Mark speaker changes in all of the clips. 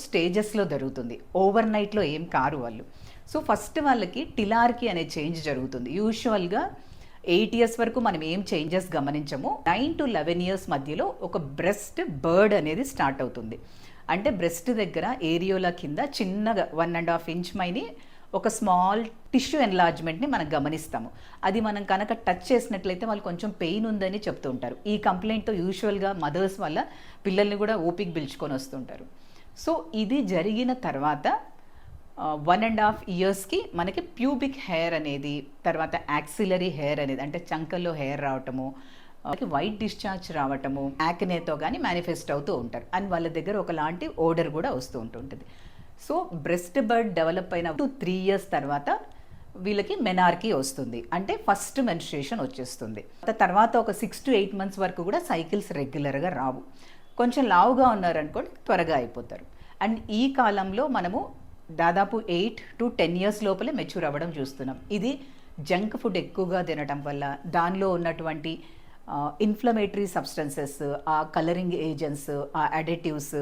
Speaker 1: స్టేజెస్‌లో జరుగుతుంది. ఓవర్ నైట్‌లో ఏం కారు వాళ్ళు. సో, ఫస్ట్ వాళ్ళకి టిలార్‌కి అనే చేంజ్ జరుగుతుంది. యూజువల్‌గా 8 ఇయర్స్ వరకు మనం ఏం చేంజెస్ గమనించము. 9-11 ఇయర్స్ మధ్యలో ఒక బ్రెస్ట్ బర్డ్ అనేది స్టార్ట్ అవుతుంది. అంటే బ్రెస్ట్ దగ్గర ఏరియోలా కింద చిన్నగా 1½ ఇంచ్ మైని ఒక స్మాల్ టిష్యూ ఎన్లార్జ్మెంట్‌ని మనం గమనిస్తాము. అది మనం కనుక టచ్ చేసినట్లయితే వాళ్ళు కొంచెం పెయిన్ ఉందని చెప్తూ ఉంటారు. ఈ కంప్లెయింట్‌తో యూజువల్‌గా మదర్స్ వల్ల పిల్లల్ని కూడా ఓపిక పిలుచుకొని వస్తుంటారు. సో, ఇది జరిగిన తర్వాత 1½ ఇయర్స్‌కి మనకి ప్యూబిక్ హెయిర్ అనేది, తర్వాత యాక్సిలరీ హెయిర్ అనేది అంటే చంకల్లో హెయిర్ రావటము, వైట్ డిశ్చార్జ్ రావటము, యాక్నేతో కానీ మేనిఫెస్ట్ అవుతూ ఉంటారు. అండ్ వాళ్ళ దగ్గర ఒకలాంటి ఓడర్ కూడా వస్తూ ఉంటుంటుంది. సో, బ్రెస్ట్ బర్డ్ డెవలప్ అయిన 2-3 ఇయర్స్ తర్వాత వీళ్ళకి మెనార్కీ వస్తుంది. అంటే ఫస్ట్ మెన్స్ట్రుయేషన్ వచ్చేస్తుంది. తర్వాత ఒక 6-8 మంత్స్ వరకు కూడా సైకిల్స్ రెగ్యులర్‌గా రావు. కొంచెం లావుగా ఉన్నారనుకోండి త్వరగా అయిపోతారు. అండ్ ఈ కాలంలో మనము దాదాపు 8-10 ఇయర్స్ లోపలే మెచ్యూర్ అవ్వడం చూస్తున్నాం. ఇది జంక్ ఫుడ్ ఎక్కువగా తినటం వల్ల, దానిలో ఉన్నటువంటి ఇన్ఫ్లమేటరీ సబ్స్టెన్సెస్, ఆ కలరింగ్ ఏజెంట్స్, ఆ అడిటివ్స్,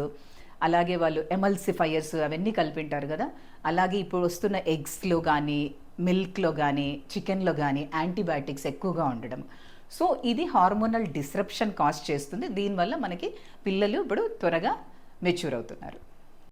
Speaker 1: అలాగే వాళ్ళు ఎమల్సిఫైయర్స్ అవన్నీ కలిపింటారు కదా. అలాగే ఇప్పుడు వస్తున్న ఎగ్స్‌లో కానీ, మిల్క్‌లో కానీ, చికెన్‌లో కానీ యాంటీబయాటిక్స్ ఎక్కువగా ఉండడం. సో, ఇది హార్మోనల్ డిస్రప్షన్ కాజ్ చేస్తుంది. దీనివల్ల మనకి పిల్లలు ఇప్పుడు త్వరగా మెచ్యూర్ అవుతున్నారు.